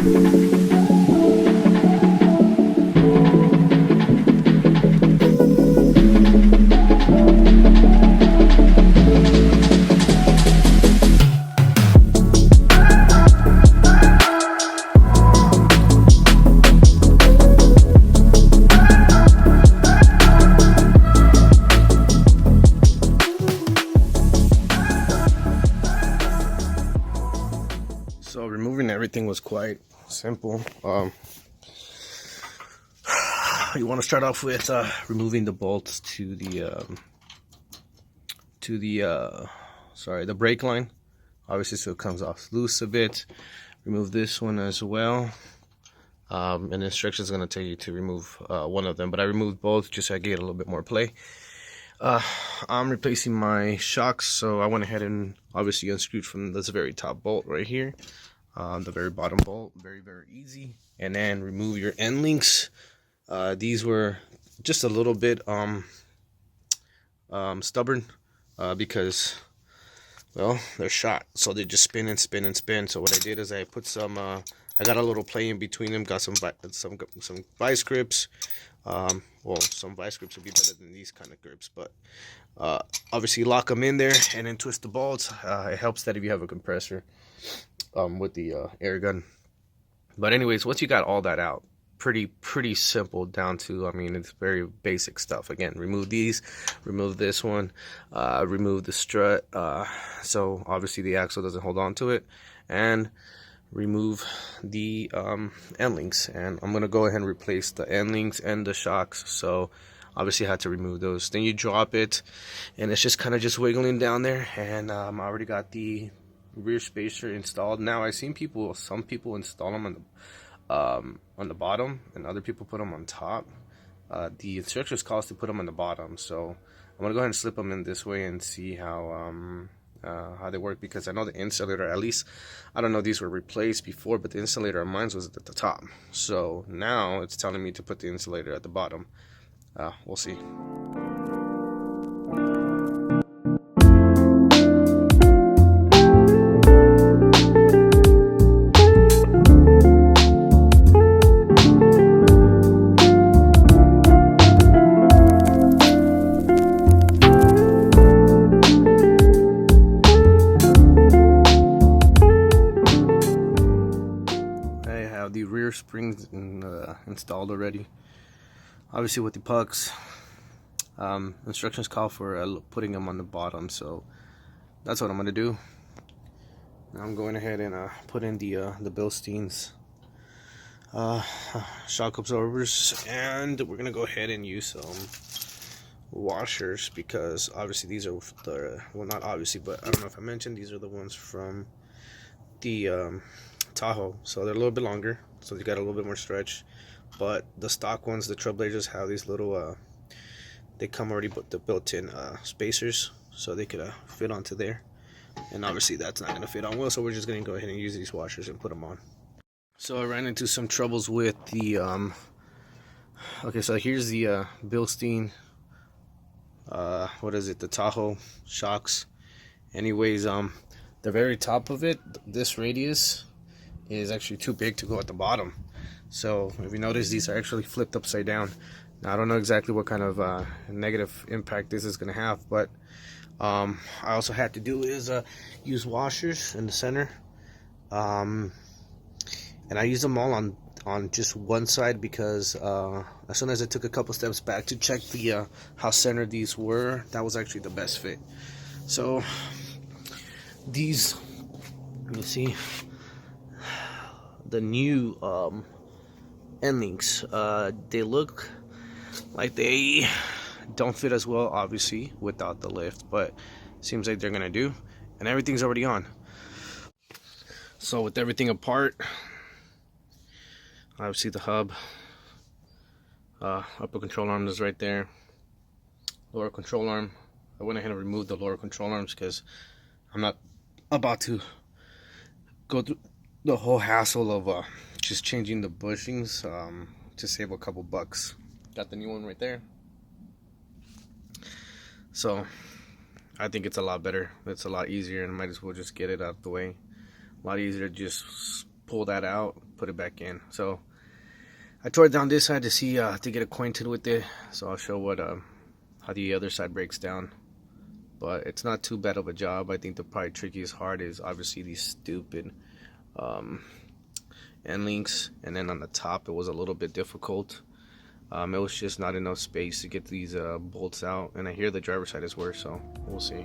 So removing everything was quite simple. You want to start off with removing the bolts to the the brake line, obviously, so it comes off loose a bit. Remove this one as well, and the instructions is going to tell you to remove one of them, but I removed both just so I get a little bit more play. I'm replacing my shocks, so I went ahead and obviously unscrewed from this very top bolt right here, the very bottom bolt. Very easy. And then remove your end links. These were just a little bit stubborn because, well, they're shot, so they just spin and spin and spin. So what I did is I put some I got a little play in between them, got some vice grips. Well, some vice grips would be better than these kind of grips, but obviously lock them in there and then twist the bolts. It helps that if you have a compressor with the air gun. But anyways, once you got all that out, pretty simple down to, I mean, it's very basic stuff. Again, remove these, remove this one, remove the strut, so obviously the axle doesn't hold on to it, and remove the end links. And I'm gonna go ahead and replace the end links and the shocks, so obviously I had to remove those. Then you drop it and it's just kind of just wiggling down there. And I already got the rear spacer installed. Now I've seen some people install them on the bottom, and other people put them on top. The instructions call us to put them on the bottom, so I'm gonna go ahead and slip them in this way and see how they work, because I know the insulator, at least, I don't know, these were replaced before, but the insulator on mine was at the top, so now it's telling me to put the insulator at the bottom. We'll see. The rear springs installed already, obviously with the pucks. Instructions call for putting them on the bottom, so that's what I'm gonna do. Now I'm going ahead and put in the Bilstein's shock absorbers, and we're gonna go ahead and use some washers, because obviously these are the, well, not obviously, but I don't know if I mentioned, these are the ones from the Tahoe, so they're a little bit longer, so they got a little bit more stretch. But the stock ones, the Trailblazers, have these little they come already the built-in spacers, so they could fit onto there, and obviously that's not going to fit on well, so we're just going to go ahead and use these washers and put them on. So I ran into some troubles with the okay, so here's the Bilstein, what is it, the Tahoe shocks. Anyways, the very top of it, this radius is actually too big to go at the bottom. So if you notice, these are actually flipped upside down. Now I don't know exactly what kind of negative impact this is going to have, but I also had to do is use washers in the center, and I used them all on just one side, because as soon as I took a couple steps back to check the how centered these were, that was actually the best fit. So these, let me see, the new end links, they look like they don't fit as well, obviously, without the lift, but seems like they're gonna do, and everything's already on. So with everything apart, obviously the hub, upper control arm is right there, lower control arm. I went ahead and removed the lower control arms because I'm not about to go through the whole hassle of just changing the bushings to save a couple bucks. Got the new one right there, so I think it's a lot better. It's a lot easier, and might as well just get it out of the way. A lot easier to just pull that out, put it back in. So I tore it down this side to see to get acquainted with it. So I'll show what how the other side breaks down. But it's not too bad of a job. I think the probably trickiest part is obviously these stupid end links, and then on the top it was a little bit difficult. It was just not enough space to get these bolts out, and I hear the driver's side is worse, so we'll see.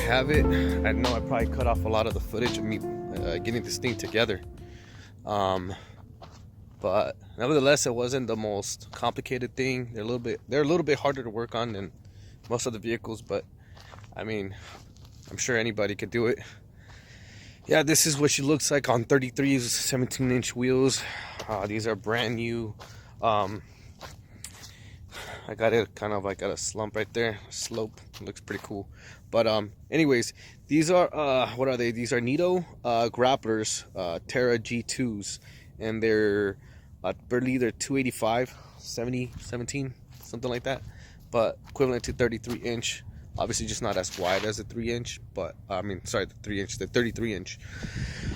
have it. I know I probably cut off a lot of the footage of me getting this thing together, but nevertheless, it wasn't the most complicated thing. They're a little bit harder to work on than most of the vehicles, but I mean, I'm sure anybody could do it. Yeah, this is what she looks like on 33s, 17-inch wheels. These are brand new. I got it kind of like at a slump right there, slope. Looks pretty cool. But anyways, these are what are they? These are Nito grapplers, Terra G2s, and they're I believe they're 285, 70, 17, something like that. But equivalent to 33-inch. Obviously, just not as wide as a 3-inch, but I mean, sorry, the 3-inch, the 33-inch.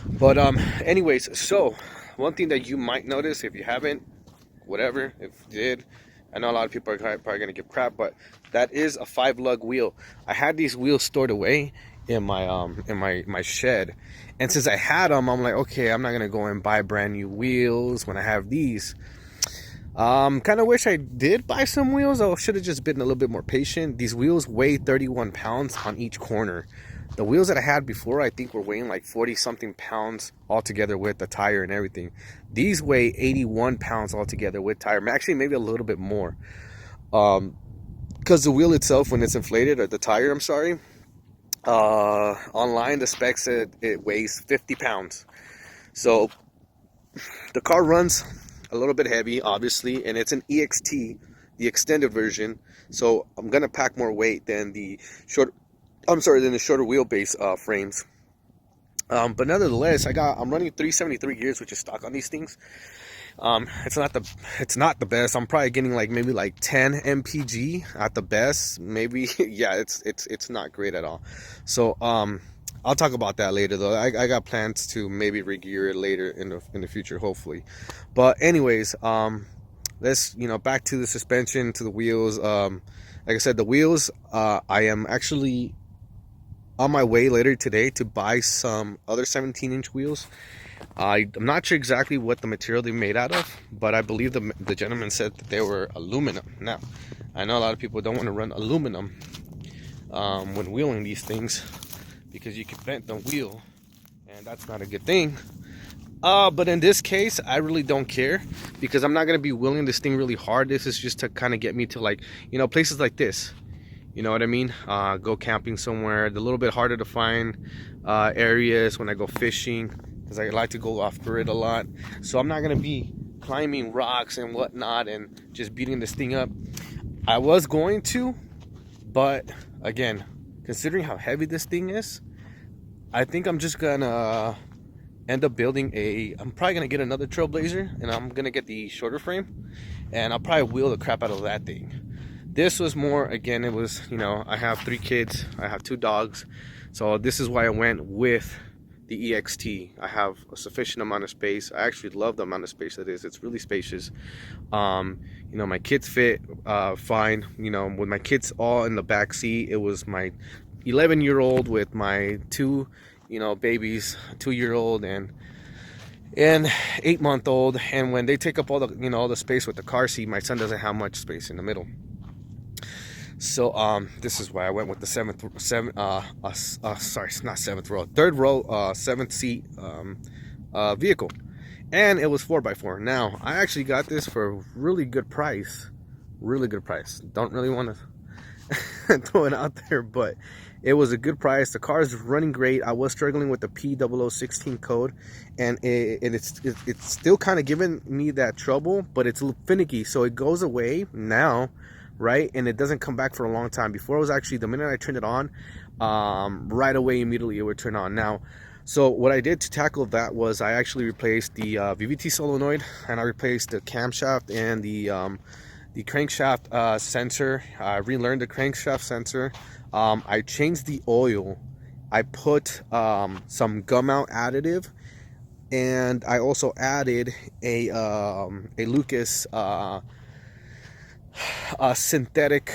But anyways, so one thing that you might notice if you haven't, whatever, if you did, I know a lot of people are probably gonna give crap, but that is a 5-lug wheel. I had these wheels stored away in my shed, and since I had them, I'm like, okay, I'm not gonna go and buy brand new wheels when I have these. Kind of wish I did buy some wheels. I should have just been a little bit more patient. These wheels weigh 31 pounds on each corner. The wheels that I had before, I think, were weighing like 40 something pounds altogether with the tire and everything. These weigh 81 pounds altogether with tire. Actually, maybe a little bit more. Because the wheel itself, when it's inflated, or the tire, I'm sorry, online the specs said it weighs 50 pounds. So the car runs a little bit heavy, obviously, and it's an EXT, the extended version. So I'm gonna pack more weight than the shorter wheelbase frames. But nevertheless, I'm running 373 gears, which is stock on these things. It's not the best. I'm probably getting maybe 10 mpg at the best. Maybe yeah, it's not great at all. So I'll talk about that later though. I got plans to maybe regear it later in the future, hopefully. But anyways, let's back to the suspension, to the wheels. Like I said, the wheels, I am actually on my way later today to buy some other 17-inch wheels. I'm not sure exactly what the material they're made out of, but I believe the gentleman said that they were aluminum. Now, I know a lot of people don't want to run aluminum when wheeling these things, because you can bend the wheel, and that's not a good thing. But in this case, I really don't care, because I'm not going to be wheeling this thing really hard. This is just to kind of get me to places like this. You know what I mean? Go camping somewhere. They're a little bit harder to find areas when I go fishing, because I like to go off grid a lot. So I'm not going to be climbing rocks and whatnot and just beating this thing up. I was going to, but again, considering how heavy this thing is, I think I'm just gonna end up building I'm probably gonna get another Trailblazer, and I'm gonna get the shorter frame, and I'll probably wheel the crap out of that thing. This was more, again, it was, I have 3 kids, I have 2 dogs, so this is why I went with the EXT. I have a sufficient amount of space. I actually love the amount of space that is. It's really spacious. My kids fit fine. With my kids all in the back seat, it was my 11-year-old with my 2 babies, 2-year-old and 8-month-old. And when they take up all the all the space with the car seat, my son doesn't have much space in the middle. So this is why I went with the third row 7th seat vehicle, and it was 4x4. Now I actually got this for a really good price. Don't really want to throw it out there, but it was a good price. The car is running great. I was struggling with the P0016 code, and it's still kind of giving me that trouble, but it's a little finicky, so it goes away now, right? And it doesn't come back for a long time. Before, it was actually the minute I turned it on, right away, immediately it would turn on. Now, so what I did to tackle that was I actually replaced the VVT solenoid, and I replaced the camshaft and the crankshaft sensor. I relearned the crankshaft sensor. I changed the oil. I put some gum out additive, and I also added a Lucas synthetic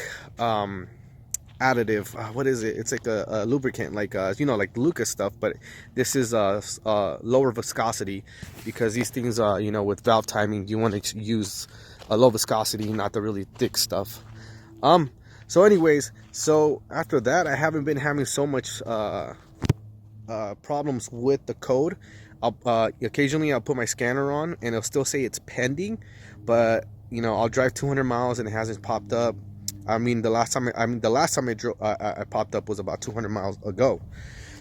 additive. What is it? It's like a lubricant, like Lucas stuff, but this is lower viscosity, because these things, with valve timing, you want to use a low viscosity, not the really thick stuff. So anyways, so after that, I haven't been having so much problems with the code. Occasionally I'll put my scanner on and it'll still say it's pending, but you know, I'll drive 200 miles and it hasn't popped up. I mean, the last time I popped up was about 200 miles ago.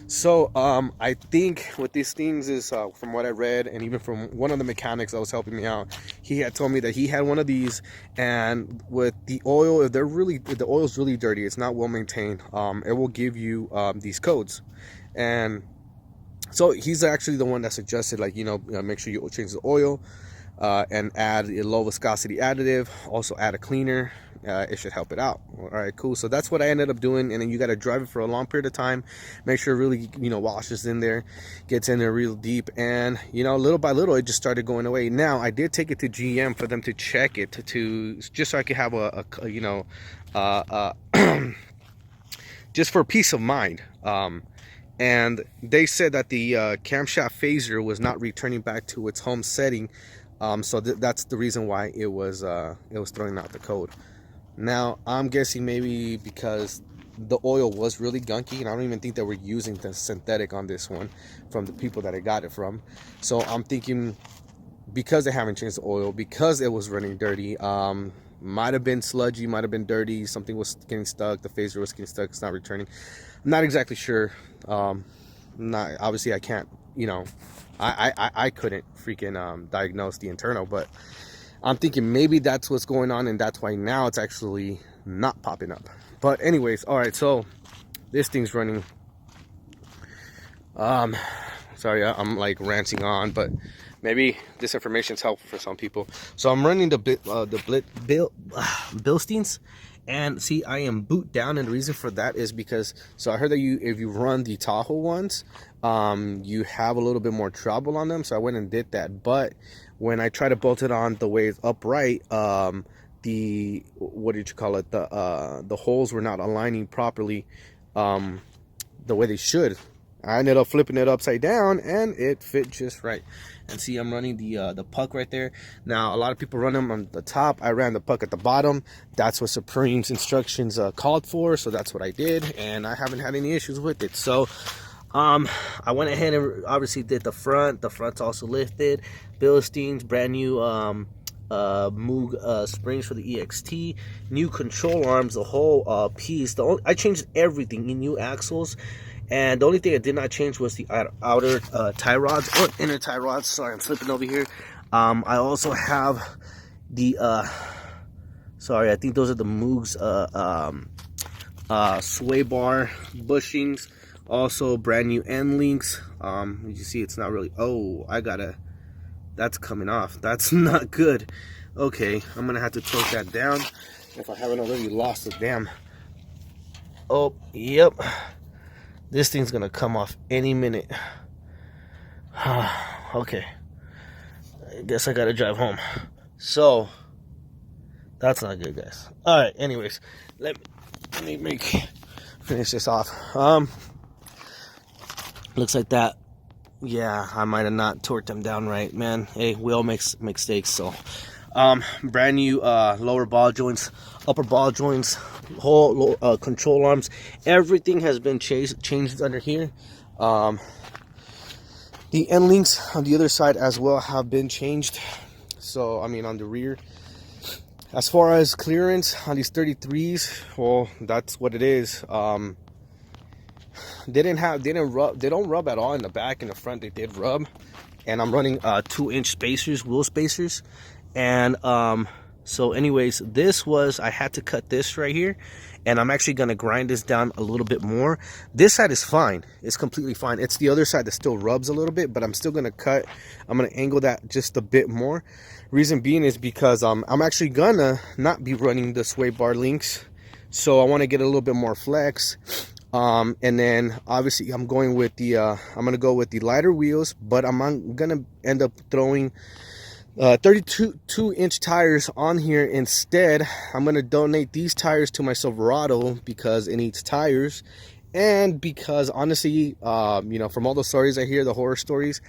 So I think with these things is from what I read, and even from one of the mechanics that was helping me out, he had told me that he had one of these, and with the oil, if the oil's really dirty, it's not well maintained, it will give you these codes. And so he's actually the one that suggested, like, make sure you change the oil and add a low viscosity additive, also add a cleaner. It should help it out. All right, cool. So that's what I ended up doing. And then you got to drive it for a long period of time, make sure it really, washes in there, gets in there real deep. And, little by little, it just started going away. Now, I did take it to GM for them to check it, to just so I could have just for peace of mind. And they said that the camshaft phaser was not returning back to its home setting. So that's the reason why it was throwing out the code. Now, I'm guessing maybe because the oil was really gunky, and I don't even think they were using the synthetic on this one from the people that I got it from. So I'm thinking because they haven't changed the oil, because it was running dirty, might have been sludgy, might have been dirty, something was getting stuck, the phaser was getting stuck, it's not returning. I'm not exactly sure. Obviously I can't, I couldn't freaking diagnose the internal, but I'm thinking maybe that's what's going on, and that's why now it's actually not popping up. But anyways, all right, so this thing's running. Sorry, I'm like ranting on, but maybe this information is helpful for some people. So I'm running the Bilsteins, and see, I am boot down, and the reason for that is because, so I heard that if you run the Tahoe ones, you have a little bit more trouble on them. So I went and did that, but when I try to bolt it on the way it's upright, the holes were not aligning properly the way they should. I ended up flipping it upside down and it fit just right. And see, I'm running the puck right there. Now, a lot of people run them on the top. I ran the puck at the bottom. That's what Supreme's instructions called for, so that's what I did, and I haven't had any issues with it. So I went ahead and obviously did the front. The front's also lifted. Bilstein's brand new Moog springs for the EXT, new control arms, the whole piece. I changed everything in new axles, and the only thing I did not change was the outer tie rods or inner tie rods. Sorry, I'm flipping over here. I also have the sorry, I think those are the Moog's sway bar bushings. Also brand new end links. As you see, it's not really, that's coming off. That's not good. Okay, I'm gonna have to torque that down if I haven't already lost the damn. Oh, yep. This thing's gonna come off any minute. Okay, I guess I gotta drive home. So that's not good, guys. All right, anyways, let me finish this off. Looks like that. Yeah, I might have not torqued them down right, man. Hey, we all make mistakes. So brand new lower ball joints, upper ball joints, whole control arms, everything has been changed under here. The end links on the other side as well have been changed. So I mean, on the rear, as far as clearance on these 33s, well, that's what it is. They don't rub at all in the back. In the front they did rub, and I'm running 2-inch spacers, wheel spacers. And so anyways, I had to cut this right here, and I'm actually gonna grind this down a little bit more. This side is fine, it's completely fine. It's the other side that still rubs a little bit, but I'm still gonna I'm gonna angle that just a bit more. Reason being is because I'm actually gonna not be running the sway bar links, so I want to get a little bit more flex. And then obviously I'm gonna go with the lighter wheels, but I'm gonna end up throwing 32-inch tires on here instead. I'm gonna donate these tires to my Silverado because it needs tires, And because honestly, you know, from all the stories I hear, the horror stories,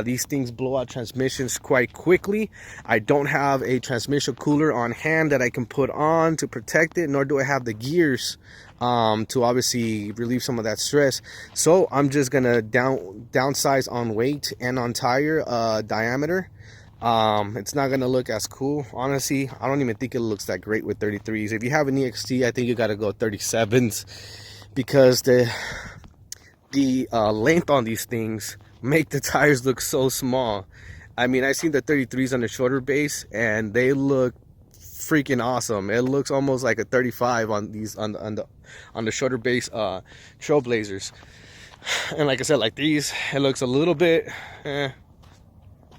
these things blow out transmissions quite quickly. I don't have a transmission cooler on hand that I can put on to protect it, nor do I have the gears to obviously relieve some of that stress. So I'm just gonna downsize on weight and on tire diameter. It's not gonna look as cool, honestly. I don't even think it looks that great with 33s. If you have an EXT, I think you gotta go 37s, because the length on these things make the tires look so small. I mean, I've seen the 33s on the shorter base and they look freaking awesome. It looks almost like a 35 on these on the shorter base Trailblazers. And like I said, like these, it looks a little bit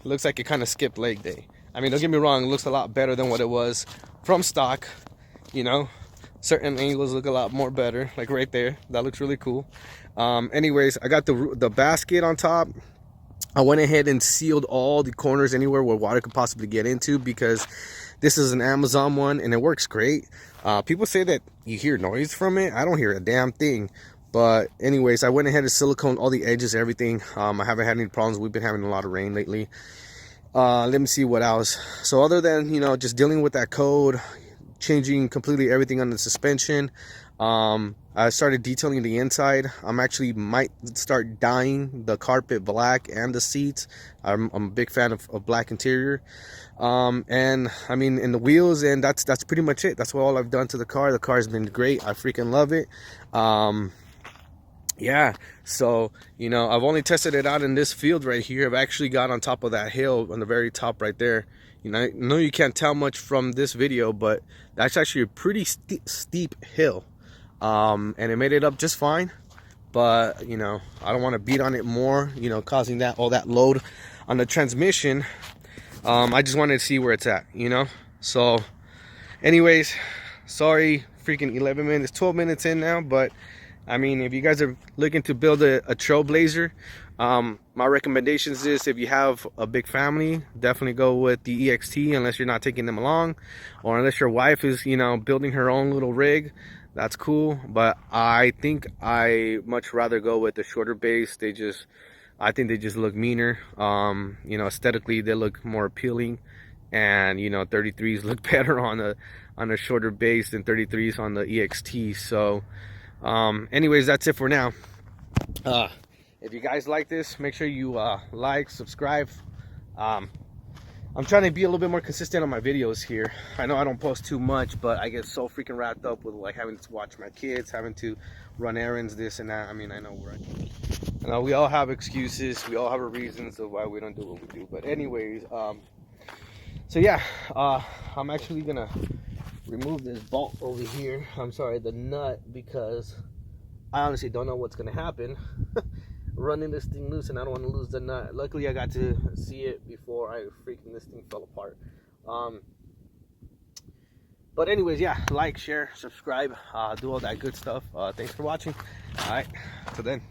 looks like it kind of skipped leg day. I mean, don't get me wrong, it looks a lot better than what it was from stock, you know. Certain angles look a lot more better, like right there. That looks really cool. Anyways, I got the basket on top. I went ahead and sealed all the corners anywhere where water could possibly get into, because this is an Amazon one and it works great. People say that you hear noise from it. I don't hear a damn thing. But anyways, I went ahead and siliconed all the edges, everything. I haven't had any problems. We've been having a lot of rain lately. Let me see what else. So other than, you know, just dealing with that code, changing completely everything on the suspension, I started detailing the inside. I'm actually might start dyeing the carpet black and the seats. I'm a big fan of black interior. And I mean, in the wheels, and that's pretty much it. That's all I've done to the car. The car's been great. I freaking love it. Yeah, so, you know, I've only tested it out in this field right here. I've actually got on top of that hill on the very top right there. You know, I know you can't tell much from this video, but that's actually a pretty steep hill. And it made it up just fine. But, you know, I don't want to beat on it more, you know, causing all that load on the transmission. I just wanted to see where it's at, you know. So, anyways, sorry, freaking 11 minutes, 12 minutes in now, but I mean, if you guys are looking to build a Trailblazer, my recommendations is, if you have a big family, definitely go with the EXT, unless you're not taking them along, or unless your wife is, you know, building her own little rig. That's cool, but I think I much rather go with the shorter base. I think they just look meaner. You know, aesthetically they look more appealing, and you know, 33s look better on a shorter base than 33s on the EXT. So anyways, that's it for now. If you guys like this, make sure you like, subscribe. I'm trying to be a little bit more consistent on my videos here. I know I don't post too much, but I get so freaking wrapped up with like having to watch my kids, having to run errands, this and that. I mean, I know we all have excuses, we all have reasons of why we don't do what we do. But anyways, so yeah, I'm actually gonna remove this bolt over here. I'm sorry, the nut, because I honestly don't know what's gonna happen running this thing loose, and I don't want to lose the nut. Luckily I got to see it before this thing fell apart. But anyways, yeah, like, share, subscribe, do all that good stuff. Thanks for watching. All right, till then.